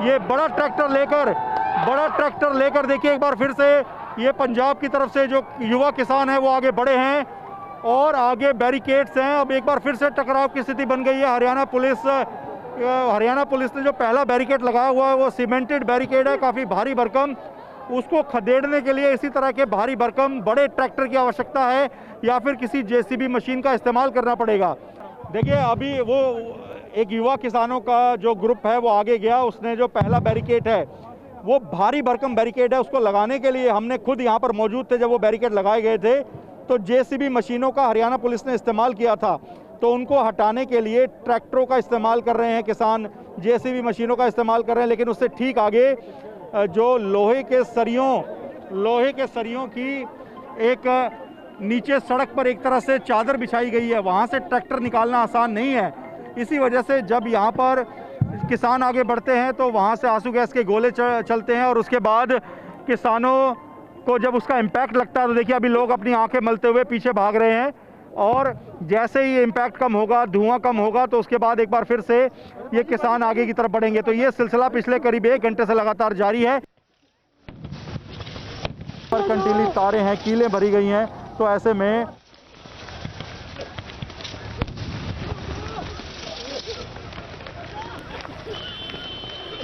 ये बड़ा ट्रैक्टर लेकर देखिए एक बार फिर से ये पंजाब की तरफ से जो युवा किसान हैं वो आगे बढ़े हैं और आगे बैरिकेड्स हैं। अब एक बार फिर से टकराव की स्थिति बन गई है। हरियाणा पुलिस ने जो पहला बैरिकेड लगाया हुआ है वो सीमेंटेड बैरिकेड है, काफ़ी भारी भरकम। उसको खदेड़ने के लिए इसी तरह के भारी भरकम बड़े ट्रैक्टर की आवश्यकता है या फिर किसी जेसीबी मशीन का इस्तेमाल करना पड़ेगा। देखिए अभी वो एक युवा किसानों का जो ग्रुप है वो आगे गया, उसने जो पहला बैरिकेड है वो भारी भरकम बैरिकेड है, उसको लगाने के लिए हमने खुद यहाँ पर मौजूद थे जब वो बैरिकेड लगाए गए थे, तो जेसीबी मशीनों का हरियाणा पुलिस ने इस्तेमाल किया था। तो उनको हटाने के लिए ट्रैक्टरों का इस्तेमाल कर रहे हैं किसान, जेसीबी मशीनों का इस्तेमाल कर रहे हैं। लेकिन उससे ठीक आगे जो लोहे के सरियों की एक नीचे सड़क पर एक तरह से चादर बिछाई गई है, वहाँ से ट्रैक्टर निकालना आसान नहीं है। इसी वजह से जब यहाँ पर किसान आगे बढ़ते हैं तो वहाँ से आंसू गैस के गोले चलते हैं और उसके बाद किसानों को जब उसका इम्पैक्ट लगता है तो देखिए अभी लोग अपनी आंखें मलते हुए पीछे भाग रहे हैं और जैसे ही इम्पैक्ट कम होगा, धुआं कम होगा, तो उसके बाद एक बार फिर से ये किसान आगे की तरफ बढ़ेंगे। तो ये सिलसिला पिछले करीब 1 घंटे से लगातार जारी है। पर कंटीली तारें हैं, कीलें भरी गई हैं, तो ऐसे में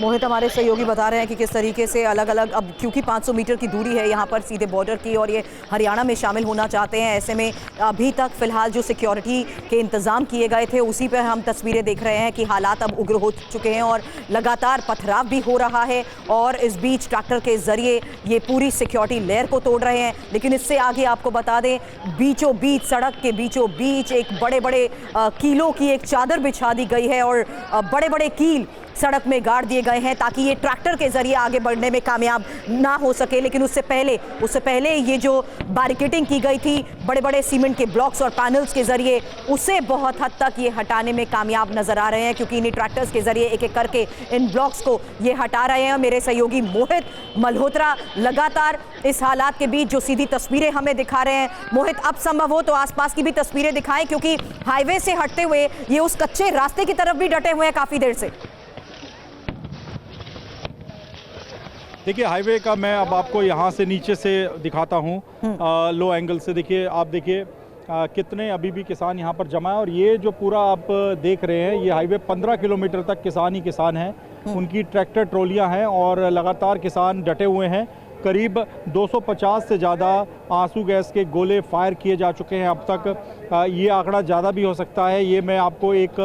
मोहित हमारे सहयोगी बता रहे हैं कि किस तरीके से अलग अलग, अब क्योंकि 500 मीटर की दूरी है यहाँ पर सीधे बॉर्डर की और ये हरियाणा में शामिल होना चाहते हैं, ऐसे में अभी तक फिलहाल जो सिक्योरिटी के इंतजाम किए गए थे उसी पर हम तस्वीरें देख रहे हैं कि हालात अब उग्र हो चुके हैं और लगातार पथराव भी हो रहा है और इस बीच ट्रैक्टर के जरिए ये पूरी सिक्योरिटी लेयर को तोड़ रहे हैं। लेकिन इससे आगे आपको बता दें, बीचों बीच, सड़क के बीचों बीच एक बड़े बड़े कीलों की एक चादर बिछा दी गई है और बड़े बड़े कील सड़क में गाड़ दिए गए हैं ताकि ये ट्रैक्टर के जरिए आगे बढ़ने में कामयाब ना हो सके। लेकिन उससे पहले ये जो बैरिकेडिंग की गई थी बड़े बड़े सीमेंट के ब्लॉक्स और पैनल्स के जरिए, उसे बहुत हद तक ये हटाने में कामयाब नजर आ रहे हैं क्योंकि इन्हीं ट्रैक्टर्स के जरिए एक एक करके इन ब्लॉक्स को ये हटा रहे हैं। मेरे सहयोगी मोहित मल्होत्रा लगातार इस हालात के बीच जो सीधी तस्वीरें हमें दिखा रहे हैं। मोहित, अब संभव हो तो आसपास की भी तस्वीरें दिखाएं क्योंकि हाईवे से हटते हुए ये उस कच्चे रास्ते की तरफ भी डटे हुए हैं काफी देर से। देखिए हाईवे का मैं अब आपको यहाँ से नीचे से दिखाता हूँ, लो एंगल से। देखिए आप देखिए कितने अभी भी किसान यहाँ पर जमा है और ये जो पूरा आप देख रहे हैं ये हाईवे 15 किलोमीटर तक किसान ही किसान हैं, उनकी ट्रैक्टर ट्रॉलियाँ हैं और लगातार किसान डटे हुए हैं। करीब 250 से ज़्यादा आंसू गैस के गोले फायर किए जा चुके हैं अब तक। ये आंकड़ा ज़्यादा भी हो सकता है, ये मैं आपको एक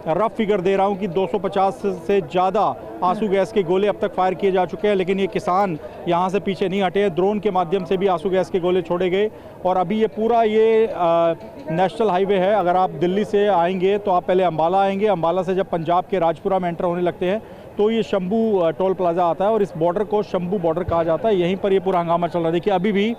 रफ फिगर दे रहा हूँ कि 250 से ज़्यादा आंसू गैस के गोले अब तक फायर किए जा चुके हैं। लेकिन ये किसान यहाँ से पीछे नहीं हटे, ड्रोन के माध्यम से भी आंसू गैस के गोले छोड़े गए और अभी ये पूरा नेशनल हाईवे है। अगर आप दिल्ली से आएंगे तो आप पहले अम्बाला आएंगे, अम्बाला से जब पंजाब के राजपुरा में एंटर होने लगते हैं तो ये शंभू टोल प्लाजा आता है और इस बॉर्डर को शंभू बॉर्डर कहा जाता है। यहीं पर ये पूरा हंगामा चल रहा है। देखिए अभी भी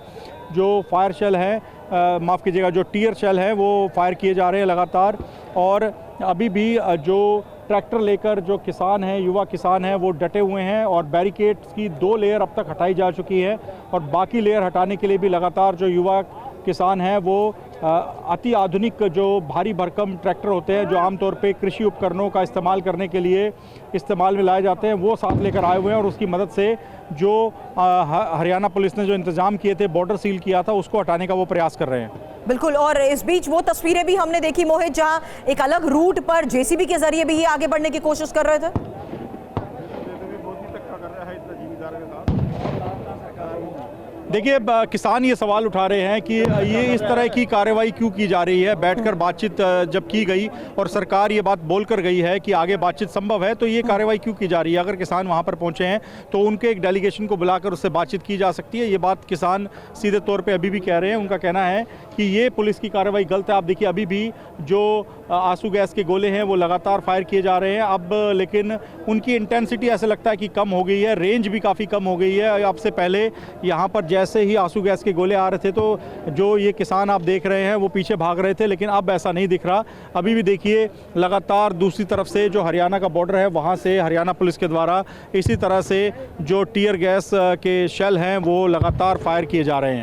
जो फायर शेल हैं, माफ़ कीजिएगा, जो टीयर शेल हैं वो फायर किए जा रहे हैं लगातार और अभी भी जो ट्रैक्टर लेकर जो किसान हैं, युवा किसान हैं, वो डटे हुए हैं और बैरिकेड्स की 2 लेयर अब तक हटाई जा चुकी है और बाकी लेयर हटाने के लिए भी लगातार जो युवा किसान हैं वो अति आधुनिक जो भारी भरकम ट्रैक्टर होते हैं जो आमतौर पे कृषि उपकरणों का इस्तेमाल करने के लिए इस्तेमाल में लाए जाते हैं वो साथ लेकर आए हुए हैं और उसकी मदद से जो हरियाणा पुलिस ने जो इंतजाम किए थे, बॉर्डर सील किया था, उसको हटाने का वो प्रयास कर रहे हैं। बिल्कुल, और इस बीच वो तस्वीरें भी हमने देखी मोहित जहां एक अलग रूट पर जेसीबी के जरिए भी ये आगे बढ़ने की कोशिश कर रहे थे। देखिए किसान ये सवाल उठा रहे हैं कि ये इस तरह की कार्रवाई क्यों की जा रही है। बैठकर बातचीत जब की गई और सरकार ये बात बोलकर गई है कि आगे बातचीत संभव है, तो ये कार्रवाई क्यों की जा रही है। अगर किसान वहाँ पर पहुँचे हैं तो उनके एक डेलीगेशन को बुलाकर उससे बातचीत की जा सकती है। ये बात किसान सीधे तौर पर अभी भी कह रहे हैं। उनका कहना है कि ये पुलिस की कार्रवाई गलत है। आप देखिए अभी भी जो आंसू गैस के गोले हैं वो लगातार फायर किए जा रहे हैं अब, लेकिन उनकी इंटेंसिटी ऐसे लगता है कि कम हो गई है, रेंज भी काफ़ी कम हो गई है। अब से पहले यहाँ पर जैसे ही आंसू गैस के गोले आ रहे थे तो जो ये किसान आप देख रहे हैं वो पीछे भाग रहे थे, लेकिन अब ऐसा नहीं दिख रहा। अभी भी देखिए लगातार दूसरी तरफ से जो हरियाणा का बॉर्डर है वहाँ से हरियाणा पुलिस के द्वारा इसी तरह से जो टीयर गैस के शेल हैं वो लगातार फायर किए जा रहे हैं।